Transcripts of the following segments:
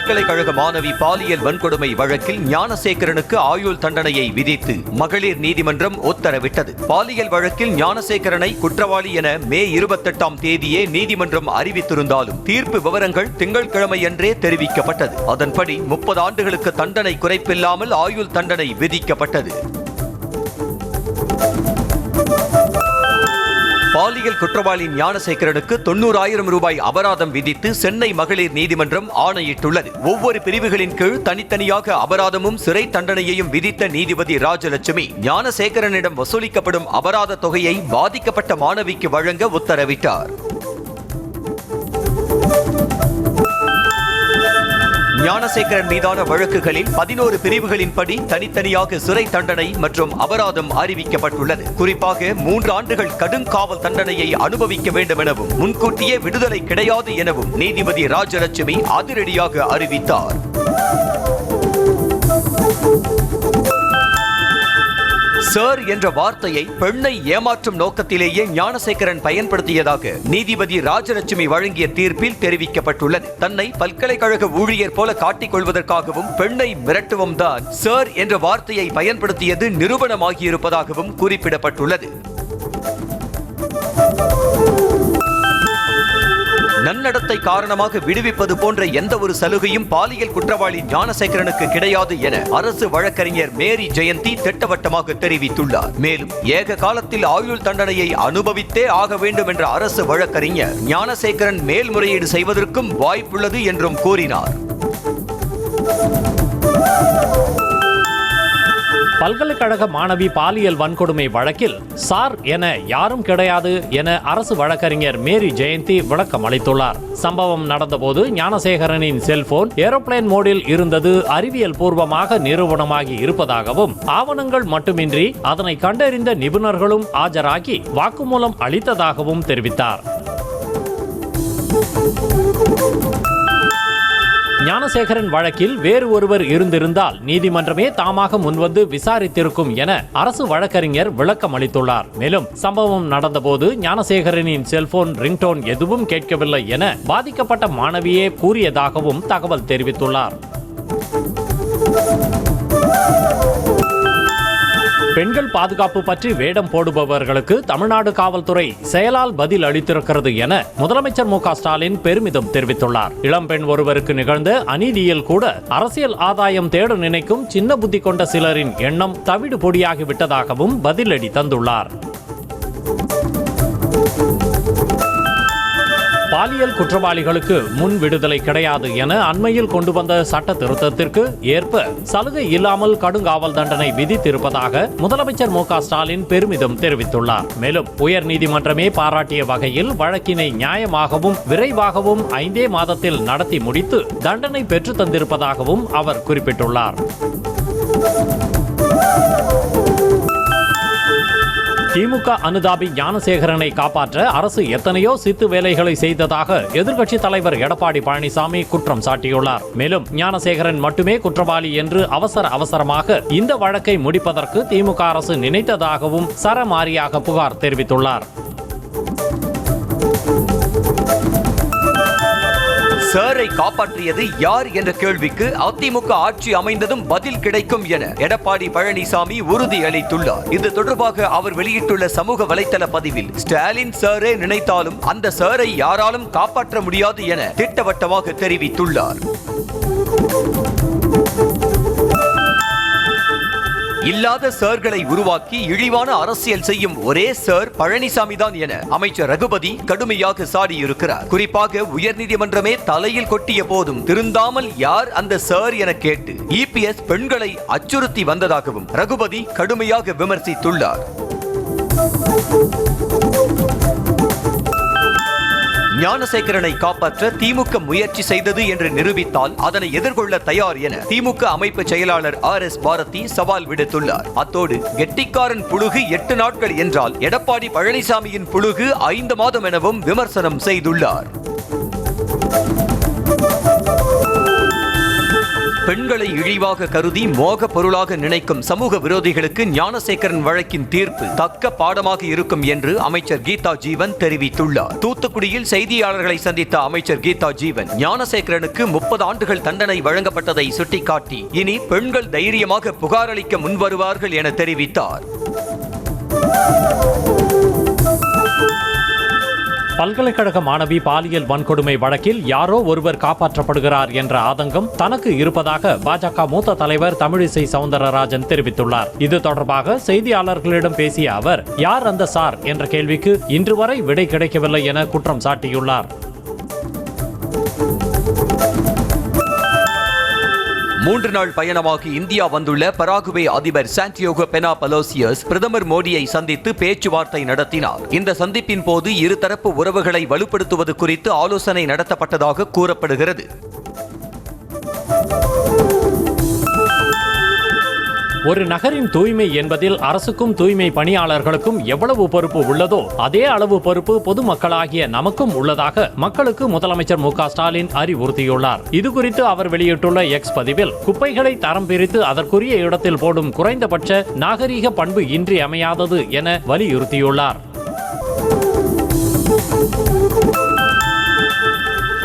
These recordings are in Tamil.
பல்கலைக்கழக மாணவி பாலியல் வன்கொடுமை வழக்கில் ஞானசேகரனுக்கு ஆயுள் தண்டனையை விதித்து மகளிர் நீதிமன்றம் உத்தரவிட்டது. பாலியல் வழக்கில் ஞானசேகரனை குற்றவாளி என மே 28ஆம் தேதியே நீதிமன்றம் அறிவித்திருந்தாலும் தீர்ப்பு விவரங்கள் திங்கட்கிழமையன்றே தெரிவிக்கப்பட்டது. அதன்படி 30 ஆண்டுகளுக்கு தண்டனை குறைப்பில்லாமல் ஆயுள் தண்டனை விதிக்கப்பட்டது. பாலியல் குற்றவாளி ஞானசேகரனுக்கு 90,000 ரூபாய் அபராதம் விதித்து சென்னை மகளிர் நீதிமன்றம் ஆணையிட்டுள்ளது. ஒவ்வொரு பிரிவுகளின் கீழ் தனித்தனியாக அபராதமும் சிறை தண்டனையையும் விதித்த நீதிபதி ராஜலட்சுமி ஞானசேகரனிடம் வசூலிக்கப்படும் அபராத தொகையை பாதிக்கப்பட்ட மாணவிக்கு வழங்க உத்தரவிட்டார். ஞானசேகரன் மீதான வழக்குகளில் 11 பிரிவுகளின்படி தனித்தனியாக சிறை தண்டனை மற்றும் அபராதம் அறிவிக்கப்பட்டுள்ளது. குறிப்பாக 3 ஆண்டுகள் கடுங்காவல் தண்டனையை அனுபவிக்க வேண்டும் எனவும் முன்கூட்டியே விடுதலை கிடையாது எனவும் நீதிபதி ராஜலட்சுமி அதிரடியாக அறிவித்தார். சார் என்ற வார்த்தையை பெண்ணை ஏமாற்றும் நோக்கத்திலேயே ஞானசேகரன் பயன்படுத்தியதாக நீதிபதி ராஜலட்சுமி வழங்கிய தீர்ப்பில் தெரிவிக்கப்பட்டுள்ளது. தன்னை பல்கலைக்கழக ஊழியர் போல காட்டிக் கொள்வதற்காகவும் பெண்ணை மிரட்டவும் தான் சார் என்ற வார்த்தையை பயன்படுத்தியது நிரூபணமாகியிருப்பதாகவும் குறிப்பிடப்பட்டுள்ளது. நன்னடத்தை காரணமாக விடுவிப்பது போன்ற எந்த ஒரு சலுகையும் பாலியல் குற்றவாளி ஞானசேகரனுக்கு கிடையாது என அரசு வழக்கறிஞர் மேரி ஜெயந்தி திட்டவட்டமாக தெரிவித்துள்ளார். மேலும் ஏக காலத்தில் ஆயுள் தண்டனையை அனுபவித்தே ஆக வேண்டும் என்ற அரசு வழக்கறிஞர் ஞானசேகரன் மேல்முறையீடு செய்வதற்கும் வாய்ப்புள்ளது என்றும் கூறினார். பல்கலைக்கழக மாணவி பாலியல் வன்கொடுமை வழக்கில் சார் என யாரும் கிடையாது என அரசு வழக்கறிஞர் மேரி ஜெயந்தி விளக்கம் அளித்துள்ளார். சம்பவம் நடந்தபோது ஞானசேகரனின் செல்போன் ஏரோப்ளேன் மோடில் இருந்தது அறிவியல் பூர்வமாக நிரூபணமாகி இருப்பதாகவும் ஆவணங்கள் மட்டுமின்றி அதனை கண்டறிந்த நிபுணர்களும் ஆஜராகி வாக்குமூலம் அளித்ததாகவும் தெரிவித்தார். ஞானசேகரன் வழக்கில் வேறு ஒருவர் இருந்திருந்தால் நீதிமன்றமே தாமாக முன்வந்து விசாரித்திருக்கும் என அரசு வழக்கறிஞர் விளக்கம் அளித்துள்ளார். மேலும் சம்பவம் நடந்தபோது ஞானசேகரனின் செல்போன் ரிங்டோன் எதுவும் கேட்கவில்லை என பாதிக்கப்பட்ட மாணவியே கூறியதாகவும் தகவல் தெரிவித்துள்ளார். பெண்கள் பாதுகாப்பு பற்றி வேடம் போடுபவர்களுக்கு தமிழ்நாடு காவல்துறை செயலால் பதில் அளித்திருக்கிறது என முதலமைச்சர் மு க ஸ்டாலின் பெருமிதம் தெரிவித்துள்ளார். இளம்பெண் ஒருவருக்கு நிகழ்ந்த அநீதியில் கூட அரசியல் ஆதாயம் தேட நினைக்கும் சின்ன புத்தி கொண்ட சிலரின் எண்ணம் தவிடு பொடியாகிவிட்டதாகவும் பதிலடி தந்துள்ளார். பாலியல் குற்றவாளிகளுக்கு முன் விடுதலை கிடையாது என அண்மையில் கொண்டு வந்த சட்ட திருத்தத்திற்கு ஏற்ப சலுகை இல்லாமல் கடுங்காவல் தண்டனை விதித்திருப்பதாக முதலமைச்சர் மு க ஸ்டாலின் பெருமிதம் தெரிவித்துள்ளார். மேலும் உயர்நீதிமன்றமே பாராட்டிய வகையில் வழக்கினை நியாயமாகவும் விரைவாகவும் 5 மாதத்தில் நடத்தி முடித்து தண்டனை பெற்று தந்திருப்பதாகவும் அவர் குறிப்பிட்டுள்ளார். திமுக அனுதாபி ஞானசேகரனை காப்பாற்ற அரசு எத்தனையோ சித்து வேலைகளை செய்ததாக எதிர்க்கட்சித் தலைவர் எடப்பாடி பழனிசாமி குற்றம் சாட்டியுள்ளார். மேலும் ஞானசேகரன் மட்டுமே குற்றவாளி என்று அவசரமாக இந்த வழக்கை முடிப்பதற்கு திமுக அரசு நினைத்ததாகவும் சரமாரியாக புகார் தெரிவித்துள்ளார். சாரை காப்பாற்றியது யார் என்ற கேள்விக்கு அதிமுக ஆட்சி அமைந்ததும் பதில் கிடைக்கும் என எடப்பாடி பழனிசாமி உறுதி அளித்துள்ளார். இது தொடர்பாக அவர் வெளியிட்டுள்ள சமூக வலைதள பதிவில் ஸ்டாலின் சாரே நினைத்தாலும் அந்த சாரை யாராலும் காப்பாற்ற முடியாது என திட்டவட்டமாக தெரிவித்துள்ளார். இல்லாத சார்களை உருவாக்கி இழிவான அரசியல் செய்யும் ஒரே சார் பழனிசாமி தான் என அமைச்சர் ரகுபதி கடுமையாக சாடியிருக்கிறார். குறிப்பாக உயர்நீதிமன்றமே தலையில் கொட்டிய போதும் திருந்தாமல் யார் அந்த சார் என கேட்டு இபிஎஸ் பெண்களை அச்சுறுத்தி வந்ததாகவும் ரகுபதி கடுமையாக விமர்சித்துள்ளார். ஞானசேகரனை காப்பாற்ற திமுக முயற்சி செய்தது என்று நிரூபித்தால் அதனை எதிர்கொள்ள தயார் என திமுக அமைப்பு செயலாளர் RS பாரதி சவால் விடுத்துள்ளார். அத்தோடு கெட்டிக்காரன் புழுகு 8 நாட்கள் என்றால் எடப்பாடி பழனிசாமியின் புழுகு 5 மாதம் எனவும் விமர்சனம் செய்துள்ளார். பெண்களை இழிவாக கருதி மோக பொருளாக நினைக்கும் சமூக விரோதிகளுக்கு ஞானசேகரன் வழக்கின் தீர்ப்பு தக்க பாடமாக இருக்கும் என்று அமைச்சர் கீதா ஜீவன் தெரிவித்துள்ளார். தூத்துக்குடியில் செய்தியாளர்களை சந்தித்த அமைச்சர் கீதா ஜீவன் ஞானசேகரனுக்கு 30 ஆண்டுகள் தண்டனை வழங்கப்பட்டதை சுட்டிக்காட்டி இனி பெண்கள் தைரியமாக புகார் அளிக்க முன்வருவார்கள் என தெரிவித்தார். பல்கலைக்கழக மாணவி பாலியல் வன்கொடுமை வழக்கில் யாரோ ஒருவர் காப்பாற்றப்படுகிறார் என்ற ஆதங்கம் தனக்கு இருப்பதாக பாஜக மூத்த தலைவர் தமிழிசை சவுந்தரராஜன் தெரிவித்துள்ளார். இது தொடர்பாக செய்தியாளர்களிடம் பேசிய அவர், யார் அந்த சார் என்ற கேள்விக்கு இன்று வரை விடை கிடைக்கவில்லை என குற்றம் சாட்டியுள்ளார். 3 நாள் பயணமாக இந்தியா வந்துள்ள பராகுவே அதிபர் சாண்டியாகோ பெனா பலோசியஸ் பிரதமர் மோடியை சந்தித்து பேச்சுவார்த்தை நடத்தினார். இந்த சந்திப்பின் போது இருதரப்பு உறவுகளை வலுப்படுத்துவது குறித்து ஆலோசனை நடத்தப்பட்டதாக கூறப்படுகிறது. ஒரு நகரின் தூய்மை என்பதில் அரசுக்கும் தூய்மை பணியாளர்களுக்கும் எவ்வளவு பொறுப்பு உள்ளதோ அதே அளவு பொறுப்பு பொதுமக்களாகிய நமக்கும் உள்ளதாக மக்களுக்கு முதலமைச்சர் மு.க. ஸ்டாலின் அறிவுறுத்தியுள்ளார். இதுகுறித்து அவர் வெளியிட்டுள்ள எக்ஸ் பதிவில், குப்பைகளை தரம் பிரித்து அதற்குரிய இடத்தில் போடும் குறைந்தபட்ச நாகரீக பண்பு இன்றியமையாதது என வலியுறுத்தியுள்ளார்.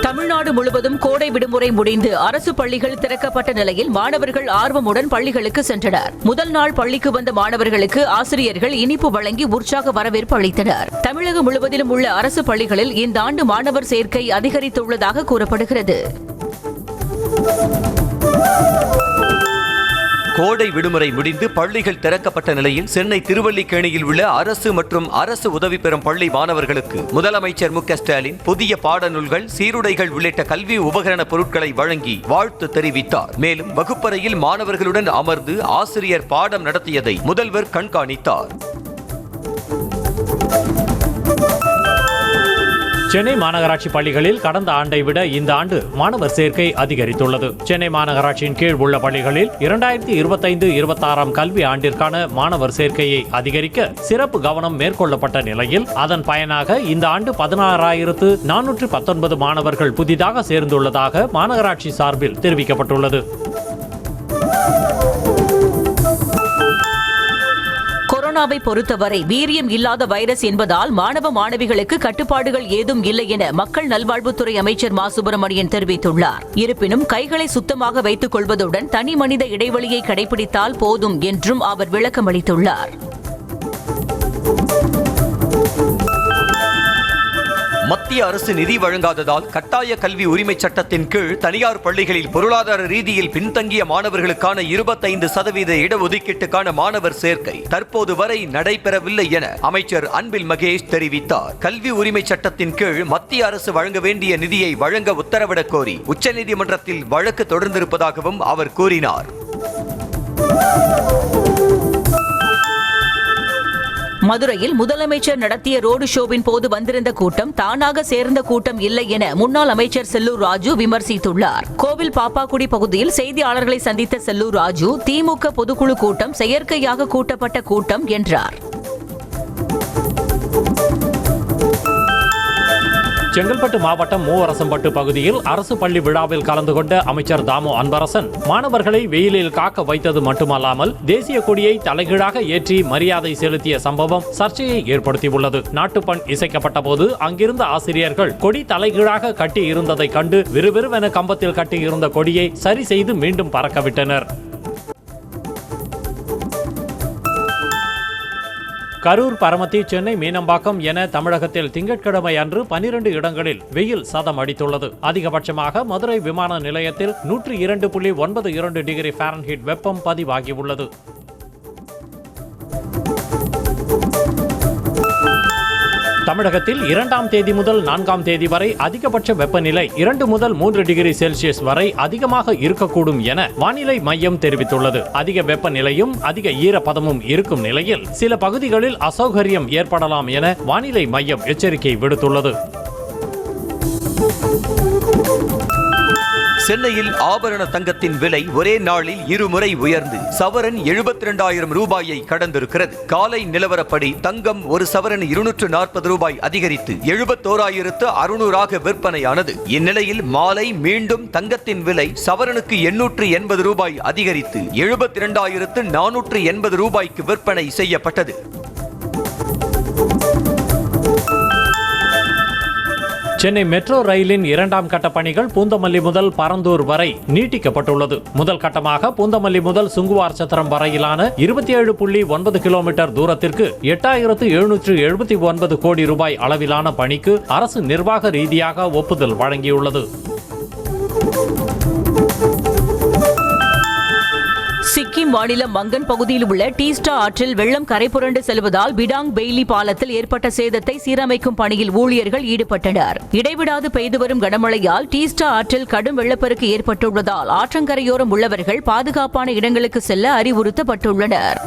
தமிழ்நாடு முழுவதும் கோடை விடுமுறை முடிந்து அரசு பள்ளிகள் திறக்கப்பட்ட நிலையில் மாணவர்கள் ஆர்வமுடன் பள்ளிகளுக்கு சென்றனர். முதல் நாள் பள்ளிக்கு வந்த மாணவர்களுக்கு ஆசிரியர்கள் இனிப்பு வழங்கி உற்சாக வரவேற்பு அளித்தனர். தமிழகம் முழுவதிலும் உள்ள அரசு பள்ளிகளில் இந்த ஆண்டு மாணவர் சேர்க்கை அதிகரித்துள்ளதாக கூறப்படுகிறது. கோடை விடுமுறை முடிந்து பள்ளிகள் திறக்கப்பட்ட நிலையில் சென்னை திருவல்லிக்கேணியில் உள்ள அரசு மற்றும் அரசு உதவி பெறும் பள்ளி மாணவர்களுக்கு முதலமைச்சர் மு.க. ஸ்டாலின் புதிய பாடநூல்கள், சீருடைகள் உள்ளிட்ட கல்வி உபகரண பொருட்களை வழங்கி வாழ்த்து தெரிவித்தார். மேலும் வகுப்பறையில் மாணவர்களுடன் அமர்ந்து ஆசிரியர் பாடம் நடத்தியதை முதல்வர் கண்காணித்தார். சென்னை மாநகராட்சி பள்ளிகளில் கடந்த ஆண்டை விட இந்த ஆண்டு மாணவர் சேர்க்கை அதிகரித்துள்ளது. சென்னை மாநகராட்சியின் கீழ் உள்ள பள்ளிகளில் 2025-26 கல்வி ஆண்டிற்கான மாணவர் சேர்க்கையை அதிகரிக்க சிறப்பு கவனம் மேற்கொள்ளப்பட்ட நிலையில் அதன் பயனாக இந்த ஆண்டு 16,419 மாணவர்கள் புதிதாக சேர்ந்துள்ளதாக மாநகராட்சி சார்பில் தெரிவிக்கப்பட்டுள்ளது. கொரோனாவை பொறுத்தவரை வீரியம் இல்லாத வைரஸ் என்பதால் மாணவ மாணவிகளுக்கு கட்டுப்பாடுகள் ஏதும் இல்லை என மக்கள் நல்வாழ்வுத்துறை அமைச்சர் மா சுப்பிரமணியன் தெரிவித்துள்ளார். இருப்பினும் கைகளை சுத்தமாக வைத்துக் கொள்வதுடன் தனி மனித இடைவெளியை கடைபிடித்தால் போதும் என்றும் அவர் விளக்கமளித்துள்ளார். மத்திய அரசு நிதி வழங்காததால் கட்டாய கல்வி உரிமை சட்டத்தின் கீழ் தனியார் பள்ளிகளில் பொருளாதார ரீதியில் பின்தங்கிய மாணவர்களுக்கான 25% இடஒதுக்கீட்டுக்கான மாணவர் சேர்க்கை தற்போது வரை நடைபெறவில்லை என அமைச்சர் அன்பில் மகேஷ் தெரிவித்தார். கல்வி உரிமை சட்டத்தின் கீழ் மத்திய அரசு வழங்க வேண்டிய நிதியை வழங்க உத்தரவிடக் கோரி உச்சநீதிமன்றத்தில் வழக்கு தொடர்ந்திருப்பதாகவும் அவர் கூறினார். மதுரையில் முதலமைச்சர் நடத்திய ரோடு ஷோவின் போது வந்திருந்த கூட்டம் தானாக சேர்ந்த கூட்டம் இல்லை என முன்னாள் அமைச்சர் செல்லூர் ராஜு விமர்சித்துள்ளார். கோவில் பாப்பாக்குடி பகுதியில் செய்தியாளர்களை சந்தித்த செல்லூர் ராஜு, திமுக பொதுக்குழு கூட்டம் செயற்கையாக கூட்டப்பட்ட கூட்டம் என்றார். செங்கல்பட்டு மாவட்டம் மூவரசம்பட்டு பகுதியில் அரசு பள்ளி விழாவில் கலந்து கொண்ட அமைச்சர் தாமு அன்பரசன் மாணவர்களை வெயிலில் காக்க வைத்தது மட்டுமல்லாமல் தேசிய கொடியை தலைகீழாக ஏற்றி மரியாதை செலுத்திய சம்பவம் சர்ச்சையை ஏற்படுத்தியுள்ளது. நாட்டுப்பண் இசைக்கப்பட்ட போது அங்கிருந்த ஆசிரியர்கள் கொடி தலைகீழாக கட்டி இருந்ததை கண்டு விறுவிறுவென கம்பத்தில் கட்டியிருந்த கொடியை சரி செய்து மீண்டும் பறக்கவிட்டனர். கரூர், பரமத்தி, சென்னை மீனம்பாக்கம் என தமிழகத்தில் திங்கட்கிழமை அன்று 12 இடங்களில் வெயில் சதம் அடித்துள்ளது. அதிகபட்சமாக மதுரை விமான நிலையத்தில் 102.92 டிகிரி ஃபாரன்ஹீட் வெப்பம் பதிவாகியுள்ளது. தமிழகத்தில் 2ஆம் தேதி முதல் 4ஆம் தேதி வரை அதிகபட்ச வெப்பநிலை 2 முதல் 3 டிகிரி செல்சியஸ் வரை அதிகமாக இருக்கக்கூடும் என வானிலை மையம் தெரிவித்துள்ளது. அதிக வெப்பநிலையும் அதிக ஈரப்பதமும் இருக்கும் நிலையில் சில பகுதிகளில் அசௌகரியம் ஏற்படலாம் என வானிலை மையம் எச்சரிக்கை விடுத்துள்ளது. சென்னையில் ஆபரண தங்கத்தின் விலை ஒரே நாளில் இருமுறை உயர்ந்து சவரன் 72,000 ரூபாயை கடந்திருக்கிறது. காலை நிலவரப்படி தங்கம் ஒரு சவரன் 240 ரூபாய் அதிகரித்து 71,600 விற்பனையானது. இந்நிலையில் மாலை மீண்டும் தங்கத்தின் விலை சவரனுக்கு 880 ரூபாய் அதிகரித்து 72,480 ரூபாய்க்கு விற்பனை செய்யப்பட்டது. சென்னை மெட்ரோ ரயிலின் 2ஆம் கட்ட பணிகள் பூந்தமல்லி முதல் பரந்தூர் வரை நீட்டிக்கப்பட்டுள்ளது. முதல் கட்டமாக பூந்தமல்லி முதல் சுங்குவார் சத்திரம் வரையிலான 27.9 கிலோமீட்டர் தூரத்திற்கு 8,779 கோடி ரூபாய் அளவிலான பணிக்கு அரசு நிர்வாக ரீதியாக ஒப்புதல் வழங்கியுள்ளது. சிக்கிம் மாநிலம் மங்கன் பகுதியில் உள்ள டீஸ்டா ஆற்றில் வெள்ளம் கரைபுரண்டு செல்வதால் பிடாங் பெய்லி பாலத்தில் ஏற்பட்ட சேதத்தை சீரமைக்கும் பணியில் ஊழியர்கள் ஈடுபட்டனர். இடைவிடாது பெய்து வரும் கனமழையால் டீஸ்டா ஆற்றில் கடும் வெள்ளப்பெருக்கு ஏற்பட்டுள்ளதால் ஆற்றங்கரையோரம் உள்ளவர்கள் பாதுகாப்பான இடங்களுக்கு செல்ல அறிவுறுத்தப்பட்டுள்ளனர்.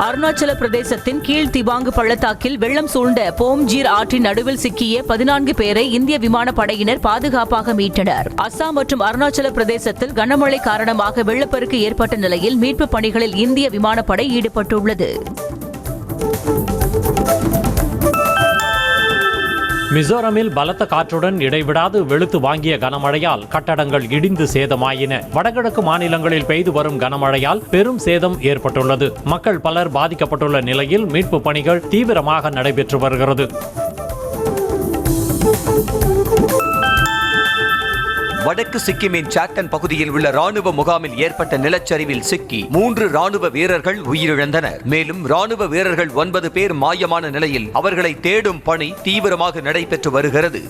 அருணாச்சல பிரதேசத்தின் கீழ் திபாங்கு பள்ளத்தாக்கில் வெள்ளம் சூழ்ந்த போம்ஜீர் ஆற்றின் நடுவில் சிக்கிய 14 பேரை இந்திய விமானப்படையினர் பாதுகாப்பாக மீட்டனர். அசாம் மற்றும் அருணாச்சல பிரதேசத்தில் கனமழை காரணமாக வெள்ளப்பெருக்கு ஏற்பட்ட நிலையில் மீட்புப் பணிகளில் இந்திய விமானப்படை ஈடுபட்டுள்ளது. மிசோரமில் பலத்த காற்றுடன் இடைவிடாது வெளுத்து வாங்கிய கனமழையால் கட்டடங்கள் இடிந்து சேதமாயின. வடகிழக்கு மாநிலங்களில் பெய்து வரும் கனமழையால் பெரும் சேதம் ஏற்பட்டுள்ளது. மக்கள் பலர் பாதிக்கப்பட்டுள்ள நிலையில் மீட்பு பணிகள் தீவிரமாக நடைபெற்று வருகிறது. வடக்கு சிக்கிமின் சாட்டன் பகுதியில் உள்ள ராணுவ முகாமில் ஏற்பட்ட நிலச்சரிவில் சிக்கி 3 ராணுவ வீரர்கள் உயிரிழந்தனர். மேலும் ராணுவ வீரர்கள் 9 பேர் மாயமான நிலையில் அவர்களை தேடும் பணி தீவிரமாக நடைபெற்று வருகிறது.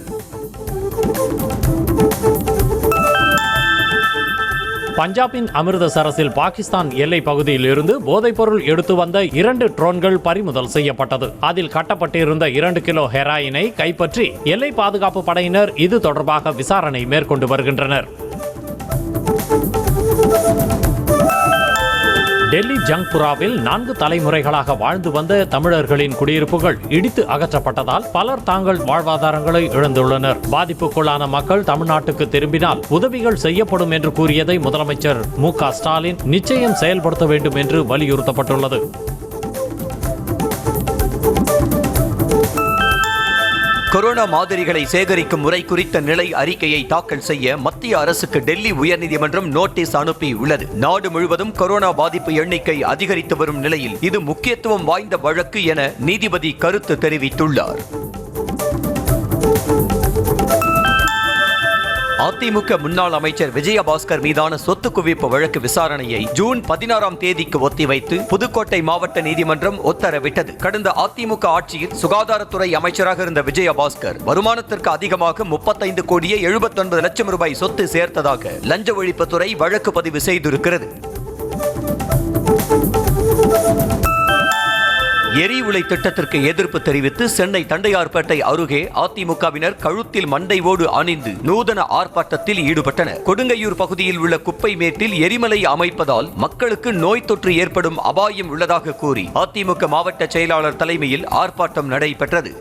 பஞ்சாபின் அமிர்தசரஸில் பாகிஸ்தான் எல்லை பகுதியில் இருந்து போதைப்பொருள் எடுத்து வந்த 2 ட்ரோன்கள் பறிமுதல் செய்யப்பட்டது. அதில் கட்டப்பட்டிருந்த 2 கிலோ ஹெராயினை கைப்பற்றி எல்லை பாதுகாப்பு படையினர் இது தொடர்பாக விசாரணை மேற்கொண்டு வருகின்றனர். டெல்லி ஜங்புராவில் 4 தலைமுறைகளாக வாழ்ந்து வந்த தமிழர்களின் குடியிருப்புகள் இடித்து அகற்றப்பட்டதால் பலர் தாங்கள் வாழ்வாதாரங்களை இழந்துள்ளனர். பாதிப்புக்குள்ளான மக்கள் தமிழ்நாட்டுக்கு திரும்பினால் உதவிகள் செய்யப்படும் என்று கூறியதை முதலமைச்சர் மு.க. ஸ்டாலின் நிச்சயம் செயல்படுத்த வேண்டும் என்று வலியுறுத்தப்பட்டுள்ளது. கொரோனா மாதிரிகளை சேகரிக்கும் முறை குறித்த நிலை அறிக்கையை தாக்கல் செய்ய மத்திய அரசுக்கு டெல்லி உயர்நீதிமன்றம் நோட்டீஸ் அனுப்பி உள்ளது. நாடு முழுவதும் கொரோனா பாதிப்பு எண்ணிக்கை அதிகரித்து வரும் நிலையில் இது முக்கியத்துவம் வாய்ந்த வழக்கு என நீதிபதி கருத்து தெரிவித்துள்ளார். அதிமுக முன்னாள் அமைச்சர் விஜயபாஸ்கர் மீதான சொத்து குவிப்பு வழக்கு விசாரணையை ஜூன் 16ஆம் தேதிக்கு ஒத்திவைத்து புதுக்கோட்டை மாவட்ட நீதிமன்றம் உத்தரவிட்டது. கடந்த அதிமுக ஆட்சியில் சுகாதாரத்துறை அமைச்சராக இருந்த விஜயபாஸ்கர் வருமானத்திற்கு அதிகமாக 35 கோடியே 79 லட்சம் ரூபாய் சொத்து சேர்த்ததாக லஞ்ச ஒழிப்புத்துறை வழக்கு பதிவு செய்திருக்கிறது. எரிஉலை திட்டத்திற்கு எதிர்ப்பு தெரிவித்து சென்னை தண்டையார்பேட்டை அருகே அதிமுகவினர் கழுத்தில் மண்டை ஓடு அணிந்து நூதன ஆர்ப்பாட்டத்தில் ஈடுபட்டனர். கொடுங்கையூர் பகுதியில் உள்ள குப்பை மேட்டில் எரிமலை அமைப்பதால் மக்களுக்கு நோய் தொற்று ஏற்படும் அபாயம் உள்ளதாக கூறி அதிமுக மாவட்ட செயலாளர் தலைமையில் ஆர்ப்பாட்டம் நடைபெற்றது.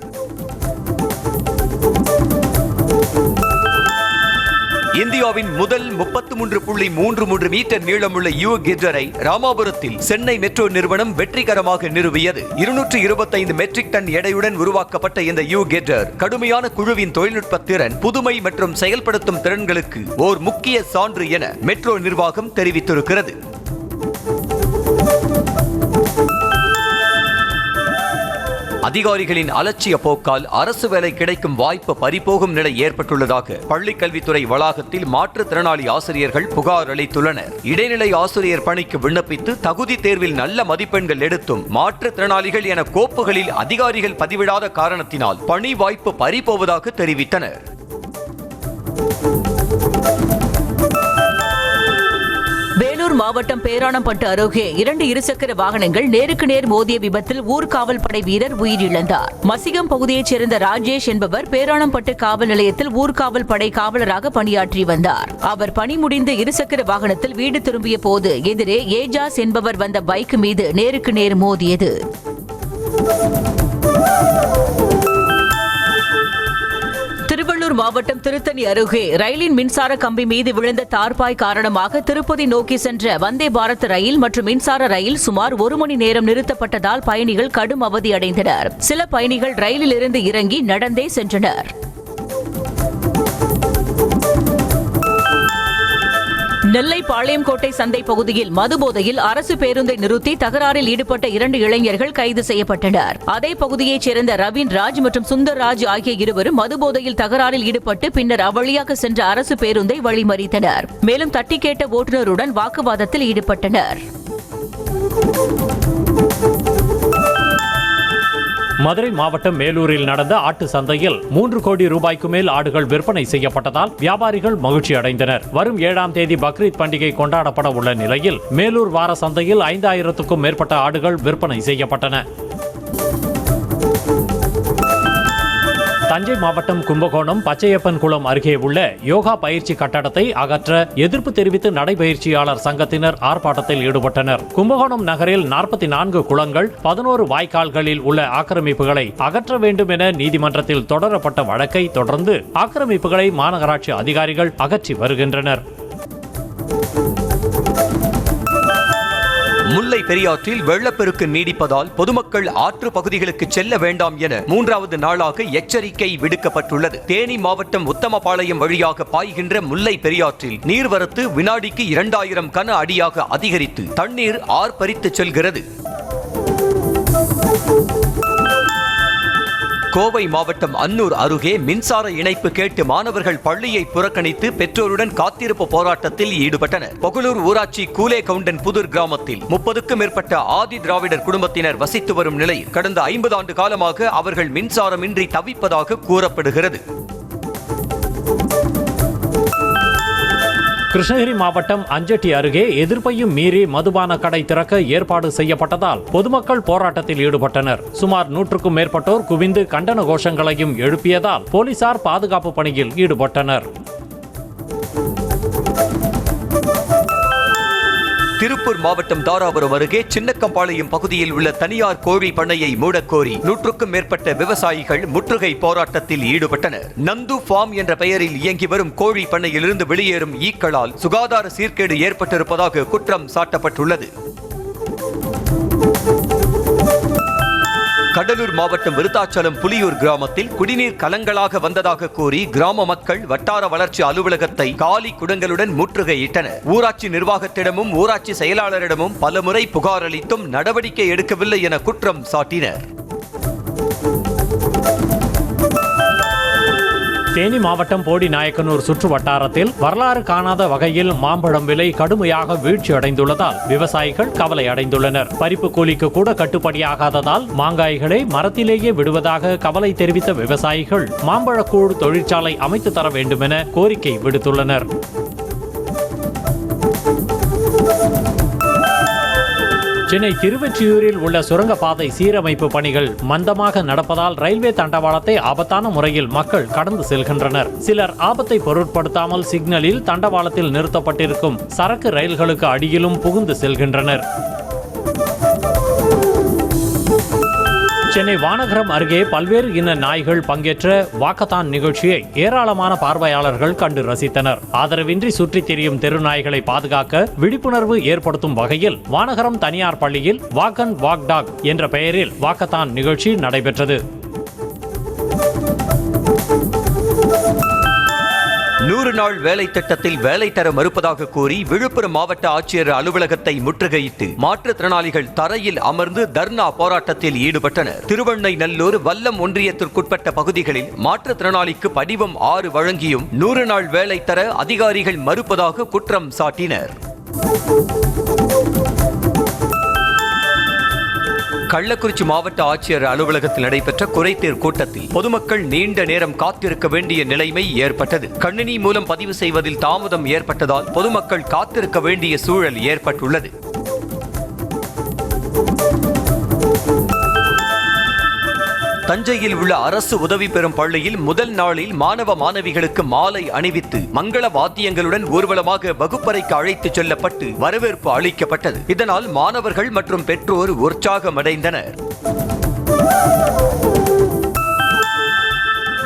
இந்தியாவின் முதல் 33.33 மீட்டர் நீளமுள்ள யூ கிட்டரை ராமாபுரத்தில் சென்னை மெட்ரோ நிறுவனம் வெற்றிகரமாக நிறுவியது. 225 மெட்ரிக் டன் எடையுடன் உருவாக்கப்பட்ட இந்த யூ கிட்டர் கடுமையான குழுவின் தொழில்நுட்ப திறன், புதுமை மற்றும் செயல்படுத்தும் திறன்களுக்கு ஓர் முக்கிய சான்று என மெட்ரோ நிர்வாகம் தெரிவித்திருக்கிறது. அதிகாரிகளின் அலட்சிய போக்கால் அரசு வேலை கிடைக்கும் வாய்ப்பு பறிபோகும் நிலை ஏற்பட்டுள்ளதாக பள்ளிக் கல்வித்துறை வளாகத்தில் மாற்றுத்திறனாளி ஆசிரியர்கள் புகார் அளித்துள்ளனர். இடைநிலை ஆசிரியர் பணிக்கு விண்ணப்பித்து தகுதி தேர்வில் நல்ல மதிப்பெண்கள் எடுத்தும் மாற்றுத்திறனாளிகள் என கோப்புகளில் அதிகாரிகள் பதிவிடாத காரணத்தினால் பணி வாய்ப்பு பறிபோவதாக தெரிவித்தனர். வேலூர் மாவட்டம் பேரானம்பட்டு அருகே 2 இருசக்கர வாகனங்கள் நேருக்கு நேர் மோதிய விபத்தில் ஊர்காவல் படை வீரர் உயிரிழந்தார். மசிகம் பகுதியைச் சேர்ந்த ராஜேஷ் என்பவர் பேரானம்பட்டு காவல் நிலையத்தில் ஊர்காவல் படை காவலராக பணியாற்றி வந்தார். அவர் பணி முடிந்து இருசக்கர வாகனத்தில் வீடு திரும்பிய போது எதிரே ஏஜாஸ் என்பவர் வந்த பைக் மீது நேருக்கு நேர் மோதியது. திருவள்ளூர் மாவட்டம் திருத்தணி அருகே ரயிலின் மின்சார கம்பி மீது விழுந்த தார்பாய் காரணமாக திருப்பதி நோக்கி சென்ற வந்தே பாரத் ரயில் மற்றும் மின்சார ரயில் சுமார் 1 மணி நேரம் நிறுத்தப்பட்டதால் பயணிகள் கடும் அவதியடைந்தனர். சில பயணிகள் ரயிலில் இருந்து இறங்கி நடந்தே சென்றனர். நெல்லை பாளையங்கோட்டை சந்தை பகுதியில் மதுபோதையில் அரசு பேருந்தை நிறுத்தி தகராறில் ஈடுபட்ட 2 இளைஞர்கள் கைது செய்யப்பட்டனர். அதே பகுதியைச் சேர்ந்த ரவீன்ராஜ் மற்றும் சுந்தர்ராஜ் ஆகிய இருவரும் மதுபோதையில் தகராறில் ஈடுபட்டு பின்னர் அவ்வழியாக சென்ற அரசு பேருந்தை வழிமறித்தனர். மேலும் தட்டி கேட்ட ஓட்டுநருடன் வாக்குவாதத்தில் ஈடுபட்டனர். மதுரை மாவட்டம் மேலூரில் நடந்த ஆட்டு சந்தையில் 3 கோடி ரூபாய்க்கு மேல் ஆடுகள் விற்பனை செய்யப்பட்டதால் வியாபாரிகள் மகிழ்ச்சி அடைந்தனர். வரும் 7ஆம் தேதி பக்ரீத் பண்டிகை கொண்டாடப்பட உள்ள நிலையில் மேலூர் வார சந்தையில் 5000க்கும் மேற்பட்ட ஆடுகள் விற்பனை செய்யப்பட்டன. தஞ்சை மாவட்டம் கும்பகோணம் பச்சையப்பன் குளம் அருகே உள்ள யோகா பயிற்சி கட்டடத்தை அகற்ற எதிர்ப்பு தெரிவித்து நடைபயிற்சியாளர் சங்கத்தினர் ஆர்ப்பாட்டத்தில் ஈடுபட்டனர். கும்பகோணம் நகரில் 44 குளங்கள் 11 வாய்க்கால்களில் உள்ள ஆக்கிரமிப்புகளை அகற்ற வேண்டும் என நீதிமன்றத்தில் தொடரப்பட்ட வழக்கை தொடர்ந்து ஆக்கிரமிப்புகளை மாநகராட்சி அதிகாரிகள் அகற்றி வருகின்றனர். முல்லை பெரியாற்றில் வெள்ளப்பெருக்கு நீடிப்பதால் பொதுமக்கள் ஆற்று பகுதிகளுக்கு செல்ல வேண்டாம் என 3வது நாளாக எச்சரிக்கை விடுக்கப்பட்டுள்ளது. தேனி மாவட்டம் உத்தமபாளையம் வழியாக பாய்கின்ற முல்லை பெரியாற்றில் நீர்வரத்து வினாடிக்கு 2000 கன அடியாக அதிகரித்து தண்ணீர் ஆர்ப்பரித்து செல்கிறது. கோவை மாவட்டம் அன்னூர் அருகே மின்சார இணைப்பு கேட்டு மாணவர்கள் பள்ளியை புறக்கணித்து பெற்றோருடன் காத்திருப்பு போராட்டத்தில் ஈடுபட்டனர். பொகலூர் ஊராட்சி கூலே கவுண்டன் புதூர் கிராமத்தில் 30க்கும் மேற்பட்ட ஆதி திராவிடர் குடும்பத்தினர் வசித்து வரும் நிலையில் கடந்த 50 ஆண்டு காலமாக அவர்கள் மின்சாரமின்றி தவிப்பதாக கூறப்படுகிறது. கிருஷ்ணகிரி மாவட்டம் அஞ்சட்டி அருகே எதிர்ப்பையும் மீறி மதுபான கடை திறக்க ஏற்பாடு செய்யப்பட்டதால் பொதுமக்கள் போராட்டத்தில் ஈடுபட்டனர். சுமார் 100க்கும் மேற்பட்டோர் குவிந்து கண்டன கோஷங்களையும் எழுப்பியதால் போலீசார் பாதுகாப்பு பணியில் ஈடுபட்டனர். திருப்பூர் மாவட்டம் தாராபுரம் அருகே சின்னக்கம்பாளையம் பகுதியில் உள்ள தனியார் கோழி பண்ணையை மூடக்கோரி 100க்கும் மேற்பட்ட விவசாயிகள் முற்றுகை போராட்டத்தில் ஈடுபட்டனர். நந்து ஃபார்ம் என்ற பெயரில் இயங்கி வரும் கோழி பண்ணையிலிருந்து வெளியேறும் ஈக்களால் சுகாதார சீர்கேடு ஏற்பட்டிருப்பதாக குற்றம் சாட்டப்பட்டுள்ளது. கடலூர் மாவட்டம் விருத்தாச்சலம் புலியூர் கிராமத்தில் குடிநீர் கலங்களாக வந்ததாக கூறி கிராம மக்கள் வட்டார வளர்ச்சி அலுவலகத்தை காலி குடங்களுடன் முற்றுகையிட்டனர். ஊராட்சி நிர்வாகத்திடமும் ஊராட்சி செயலாளரிடமும் பலமுறை புகார் அளித்தும் நடவடிக்கை எடுக்கவில்லை என குற்றம் சாட்டினர். தேனி மாவட்டம் போடி நாயக்கனூர் சுற்று வட்டாரத்தில் வரலாறு காணாத வகையில் மாம்பழம் விலை கடுமையாக வீழ்ச்சி அடைந்துள்ளதால் விவசாயிகள் கவலை அடைந்துள்ளனர். பறிப்பு கூலிக்கு கூட கட்டுப்படியாகாததால் மாங்காய்களை மரத்திலேயே விடுவதாக கவலை தெரிவித்த விவசாயிகள் மாம்பழக்கூழ் தொழிற்சாலை அமைத்து தர வேண்டும் என கோரிக்கை விடுத்துள்ளனர். சென்னை திருவொற்றியூரில் உள்ள சுரங்கப்பாதை சீரமைப்பு பணிகள் மந்தமாக நடப்பதால் ரயில்வே தண்டவாளத்தை ஆபத்தான முறையில் மக்கள் கடந்து செல்கின்றனர். சிலர் ஆபத்தை பொருட்படுத்தாமல் சிக்னலில் தண்டவாளத்தில் நிறுத்தப்பட்டிருக்கும் சரக்கு ரயில்களுக்கு அடியிலும் புகுந்து செல்கின்றனர். சென்னை வானகரம் அருகே பல்வேறு இன நாய்கள் பங்கேற்ற வாக்கத்தான் நிகழ்ச்சியை ஏராளமான பார்வையாளர்கள் கண்டு ரசித்தனர். ஆதரவின்றி சுற்றித் திரியும் தெரு நாய்களை பாதுகாக்க விழிப்புணர்வு ஏற்படுத்தும் வகையில் வானகரம் தனியார் பள்ளியில் வாக் அண்ட் வாக் டாக் என்ற பெயரில் வாக்கத்தான் நிகழ்ச்சி நடைபெற்றது. 100 நாள் வேலை திட்டத்தில் வேலை தர மறுப்பதாக கூறி விழுப்புரம் மாவட்ட ஆட்சியர் அலுவலகத்தை முற்றுகையிட்டு மாற்றுத்திறனாளிகள் தரையில் அமர்ந்து தர்ணா போராட்டத்தில் ஈடுபட்டனர். திருவண்ணைநல்லூர் வல்லம் ஒன்றியத்திற்குட்பட்ட பகுதிகளில் மாற்றுத்திறனாளிக்கு படிவம் 6 வழங்கியும் 100 நாள் வேலை தர அதிகாரிகள் மறுப்பதாக குற்றம் சாட்டினர். கள்ளக்குறிச்சி மாவட்ட ஆட்சியர் அலுவலகத்தில் நடைபெற்ற குறைதீர் கூட்டத்தில் பொதுமக்கள் நீண்ட நேரம் காத்திருக்க வேண்டிய நிலைமை ஏற்பட்டது. கணினி மூலம் பதிவு செய்வதில் தாமதம் ஏற்பட்டதால் பொதுமக்கள் காத்திருக்க வேண்டிய சூழல் ஏற்பட்டுள்ளது. தஞ்சையில் உள்ள அரசு உதவி பெறும் பள்ளியில் முதல் நாளில் மாணவ மாணவிகளுக்கு மாலை அணிவித்து மங்கள வாத்தியங்களுடன் ஊர்வலமாக வகுப்பறைக்கு அழைத்துச் செல்லப்பட்டு வரவேற்பு அளிக்கப்பட்டது. இதனால் மாணவர்கள் மற்றும் பெற்றோர் உற்சாகமடைந்தனர்.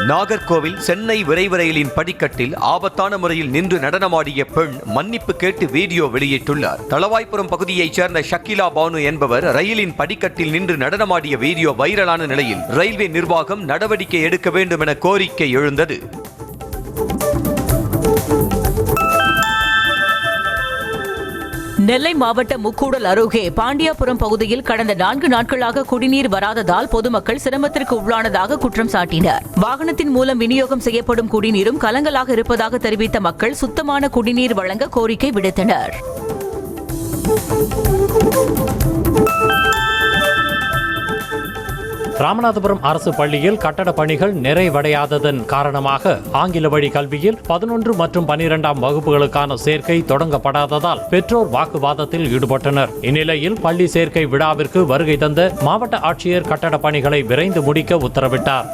நாகர்கோவில் சென்னை விரைவு ரயிலின் படிக்கட்டில் ஆபத்தான முறையில் நின்று நடனமாடிய பெண் மன்னிப்பு கேட்டு வீடியோ வெளியிட்டுள்ளார். தளவாய்புரம் பகுதியைச் சேர்ந்த ஷக்கிலா பானு என்பவர் ரயிலின் படிக்கட்டில் நின்று நடனமாடிய வீடியோ வைரலான நிலையில் ரயில்வே நிர்வாகம் நடவடிக்கை எடுக்க வேண்டும் என கோரிக்கை எழுந்தது. நெல்லை மாவட்டம் முக்கூடல் அருகே பாண்டியாபுரம் பகுதியில் கடந்த 4 நாட்களாக குடிநீர் வராததால் பொதுமக்கள் சிரமத்திற்கு உள்ளானதாக குற்றம் சாட்டினர். வாகனத்தின் மூலம் விநியோகம் செய்யப்படும் குடிநீரும் கலங்கலாக இருப்பதாக தெரிவித்த மக்கள் சுத்தமான குடிநீர் வழங்க கோரிக்கை விடுத்தனர். ராமநாதபுரம் அரசு பள்ளியில் கட்டட பணிகள் நிறைவடையாததன் காரணமாக ஆங்கில வழி கல்வியில் 11 மற்றும் 12ஆம் வகுப்புகளுக்கான சேர்க்கை தொடங்கப்படாததால் பெற்றோர் வாக்குவாதத்தில் ஈடுபட்டனர். இந்நிலையில் பள்ளி சேர்க்கை விழாவிற்கு வருகை தந்த மாவட்ட ஆட்சியர் கட்டட பணிகளை விரைந்து முடிக்க உத்தரவிட்டார்.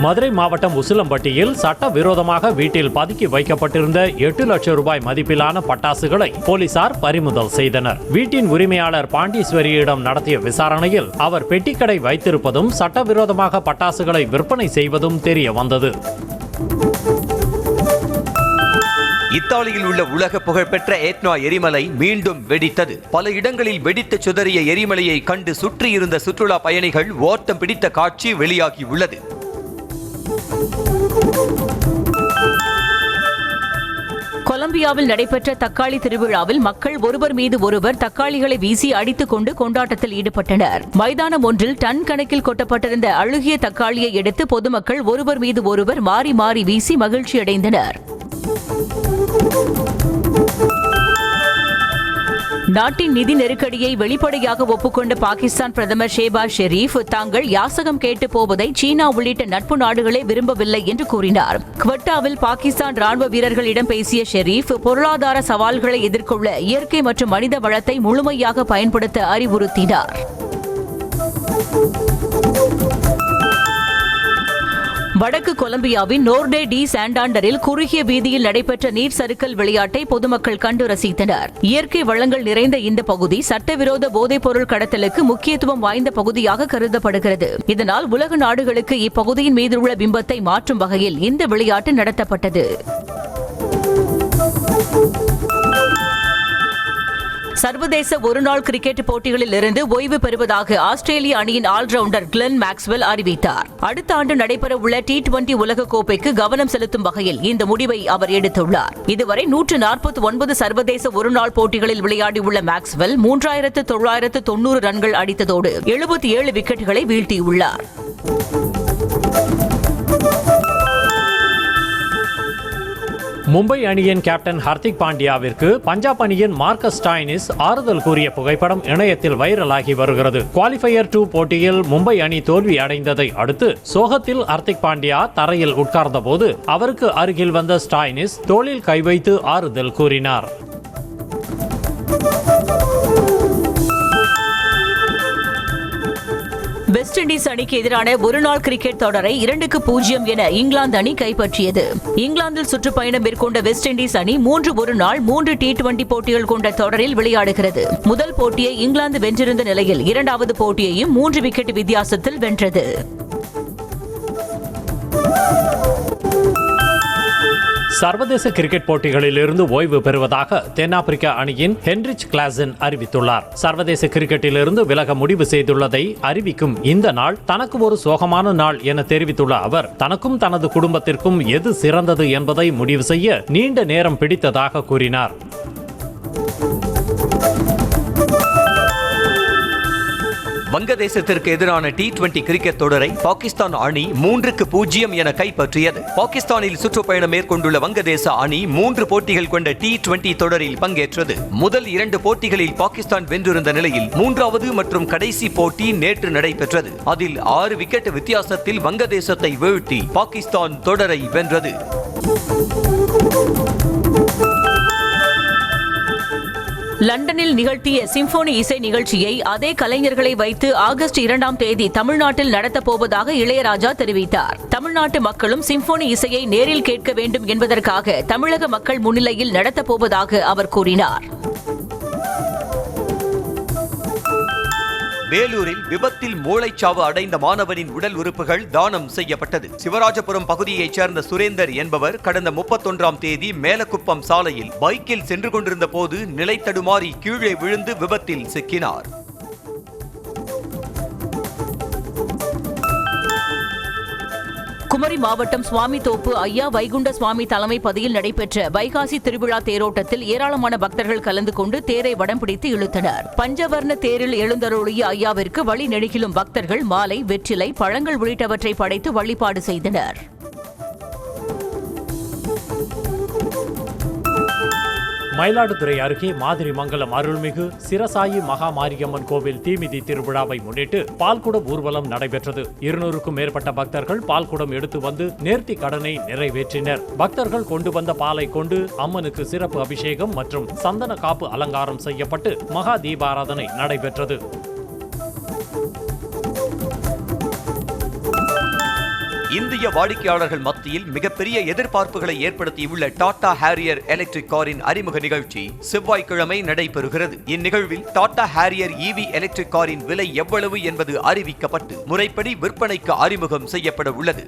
மதுரை மாவட்டம் உசிலம்பட்டியில் சட்டவிரோதமாக வீட்டில் பதுக்கி வைக்கப்பட்டிருந்த 8 லட்சம் ரூபாய் மதிப்பிலான பட்டாசுகளை போலீசார் பறிமுதல் செய்தனர். வீட்டின் உரிமையாளர் பாண்டீஸ்வரியிடம் நடத்திய விசாரணையில் அவர் பெட்டிக்கடை வைத்திருப்பதும் சட்டவிரோதமாக பட்டாசுகளை விற்பனை செய்வதும் தெரிய வந்தது. இத்தாலியில் உள்ள உலக புகழ்பெற்ற எட்னா எரிமலை மீண்டும் வெடித்தது. பல இடங்களில் வெடித்து சிதறிய எரிமலையை கண்டு சுற்றியிருந்த சுற்றுலா பயணிகள் ஓட்டம் பிடித்த காட்சி வெளியாகியுள்ளது. கொலம்பியாவில் நடைபெற்ற தக்காளி திருவிழாவில் மக்கள் ஒருவர் மீது ஒருவர் தக்காளிகளை வீசி அடித்துக் கொண்டு கொண்டாட்டத்தில் ஈடுபட்டனர். மைதானம் ஒன்றில் டன் கணக்கில் கொட்டப்பட்டிருந்த அழுகிய தக்காளியை எடுத்து பொதுமக்கள் ஒருவர் மீது ஒருவர் மாறி மாறி வீசி மகிழ்ச்சியடைந்தனர். நாட்டின் நிதி நெருக்கடியை வெளிப்படையாக ஒப்புக்கொண்ட பாகிஸ்தான் பிரதமர் ஷேபாஸ் ஷெரீப் தாங்கள் யாசகம் கேட்டு போவதை சீனா உள்ளிட்ட நட்பு நாடுகளே விரும்பவில்லை என்று கூறினார். குவெட்டாவில் பாகிஸ்தான் ராணுவ வீரர்களிடம் பேசிய ஷெரீப் பொருளாதார சவால்களை எதிர்கொள்ள இயற்கை மற்றும் மனித வளத்தை முழுமையாக பயன்படுத்த அறிவுறுத்தினார். வடக்கு கொலம்பியாவின் நோர்டே டி சாண்டாண்டரில் குறுகிய வீதியில் நடைபெற்ற நீர் சறுக்கல் விளையாட்டை பொதுமக்கள் கண்டு ரசித்தனர். இயற்கை வளங்கள் நிறைந்த இந்த பகுதி சட்டவிரோத போதைப் பொருள் கடத்தலுக்கு முக்கியத்துவம் வாய்ந்த பகுதியாக கருதப்படுகிறது. இதனால் உலக நாடுகளுக்கு இப்பகுதியின் மீதுள்ள பிம்பத்தை மாற்றும் வகையில் இந்த விளையாட்டு நடத்தப்பட்டது. சர்வதேச ஒருநாள் கிரிக்கெட் போட்டிகளில் இருந்து ஓய்வு பெறுவதாக ஆஸ்திரேலிய அணியின் ஆல்ரவுண்டர் கிளென் மேக்ஸ்வெல் அறிவித்தார். அடுத்த ஆண்டு நடைபெறவுள்ள T20 உலகக்கோப்பைக்கு கவனம் செலுத்தும் வகையில் இந்த முடிவை அவர் எடுத்துள்ளார். இதுவரை 149 சர்வதேச ஒருநாள் போட்டிகளில் விளையாடியுள்ள மேக்ஸ்வெல் 3990 ரன்கள் அடித்ததோடு 77 விக்கெட்டுகளை வீழ்த்தியுள்ளார். மும்பை அணியின் கேப்டன் ஹர்திக் பாண்டியாவிற்கு பஞ்சாப் அணியின் மார்க்கஸ் ஸ்டாய்னிஸ் ஆறுதல் கூறிய புகைப்படம் இணையத்தில் வைரலாகி வருகிறது. குவாலிஃபயர் 2 போட்டியில் மும்பை அணி தோல்வி அடைந்ததை அடுத்து சோகத்தில் ஹர்திக் பாண்டியா தரையில் உட்கார்ந்த போது அவருக்கு அருகில் வந்த ஸ்டாய்னிஸ் தோளில் கை வைத்து ஆறுதல் கூறினார். வெஸ்ட் இண்டீஸ் அணிக்கு எதிரான ஒருநாள் கிரிக்கெட் தொடரை 2-0 என இங்கிலாந்து அணி கைப்பற்றியது. இங்கிலாந்தில் சுற்றுப்பயணம் மேற்கொண்ட வெஸ்ட் இண்டீஸ் அணி 3 ஒருநாள் 3 T20 போட்டிகள் கொண்ட தொடரில் விளையாடுகிறது. முதல் போட்டியை இங்கிலாந்து வென்றிருந்த நிலையில் இரண்டாவது போட்டியையும் 3 விக்கெட் வித்தியாசத்தில் வென்றது. சர்வதேச கிரிக்கெட் போட்டிகளில் இருந்து ஓய்வு பெறுவதாக தென்னாப்பிரிக்க அணியின் ஹென்ரிச் கிளாசன் அறிவித்துள்ளார். சர்வதேச கிரிக்கெட்டில் இருந்து விலக முடிவு செய்துள்ளதை அறிவிக்கும் இந்த நாள் தனக்கு ஒரு சோகமான நாள் என தெரிவித்துள்ள அவர், தனக்கும் தனது குடும்பத்திற்கும் எது சிறந்தது என்பதை முடிவு செய்ய நீண்ட நேரம் பிடித்ததாக கூறினார். வங்கதேசத்திற்கு எதிரான T20 கிரிக்கெட் தொடரை பாகிஸ்தான் அணி 3-0 என கைப்பற்றியது. பாகிஸ்தானில் சுற்றுப்பயணம் மேற்கொண்டுள்ள வங்கதேச அணி 3 போட்டிகள் கொண்ட T20 தொடரில் பங்கேற்றது. முதல் 2 போட்டிகளில் பாகிஸ்தான் வென்றிருந்த நிலையில் 3வது மற்றும் கடைசி போட்டி நேற்று நடைபெற்றது. அதில் 6 விக்கெட் வித்தியாசத்தில் வங்கதேசத்தை வீழ்த்தி பாகிஸ்தான் தொடரை வென்றது. லண்டனில் நிகழ்த்திய சிம்போனி இசை நிகழ்ச்சியை அதே கலைஞர்களை வைத்து ஆகஸ்ட் 2ஆம் தேதி தமிழ்நாட்டில் நடத்தப்போவதாக இளையராஜா தெரிவித்தார். தமிழ்நாட்டு மக்களும் சிம்போனி இசையை நேரில் கேட்க வேண்டும் என்பதற்காக தமிழக மக்கள் முன்னிலையில் நடத்தப்போவதாக அவர் கூறினார். வேலூரில் விபத்தில் மூளைச்சாவு அடைந்த மாணவனின் உடல் உறுப்புகள் தானம் செய்யப்பட்டது. சிவராஜபுரம் பகுதியைச் சேர்ந்த சுரேந்தர் என்பவர் கடந்த 31ஆம் தேதி மேலக்குப்பம் சாலையில் பைக்கில் சென்று கொண்டிருந்த போது நிலை தடுமாறி கீழே விழுந்து விபத்தில் சிக்கினார். குமரி மாவட்டம் சுவாமித்தோப்பு ஐயா வைகுண்ட சுவாமி தலைமைப்பதியில் நடைபெற்ற வைகாசி திருவிழா தேரோட்டத்தில் ஏராளமான பக்தர்கள் கலந்து கொண்டு தேரை வடம் பிடித்து இழுத்தனர். பஞ்சவர்ண தேரில் எழுந்தருளிய ஐயாவிற்கு வழி நெடுகிலும் பக்தர்கள் மாலை, வெற்றிலை, பழங்கள் உள்ளிட்டவற்றை படைத்து வழிபாடு செய்தனர். மயிலாடுதுறை அருகே மாதிரிமங்கலம் அருள்மிகு சிரசாயி மகா மாரியம்மன் கோவில் தீமிதி திருவிழாவை முன்னிட்டு பால்குடம் ஊர்வலம் நடைபெற்றது. 200க்கும் மேற்பட்ட பக்தர்கள் பால்குடம் எடுத்து வந்து நேர்த்தி கடனை நிறைவேற்றினர். பக்தர்கள் கொண்டு வந்த பாலை கொண்டு அம்மனுக்கு சிறப்பு அபிஷேகம் மற்றும் சந்தன காப்பு அலங்காரம் செய்யப்பட்டு மகா தீபாராதனை நடைபெற்றது. இந்திய வாடிக்கையாளர்கள் மத்தியில் மிகப்பெரிய எதிர்பார்ப்புகளை ஏற்படுத்தியுள்ள டாடா ஹேரியர் எலக்ட்ரிக் காரின் அறிமுக நிகழ்ச்சி செவ்வாய்க்கிழமை நடைபெறுகிறது. இந்நிகழ்வில் டாடா ஹேரியர் EV எலக்ட்ரிக் காரின் விலை எவ்வளவு என்பது அறிவிக்கப்பட்டு முறைப்படி விற்பனைக்கு அறிமுகம் செய்யப்பட உள்ளது.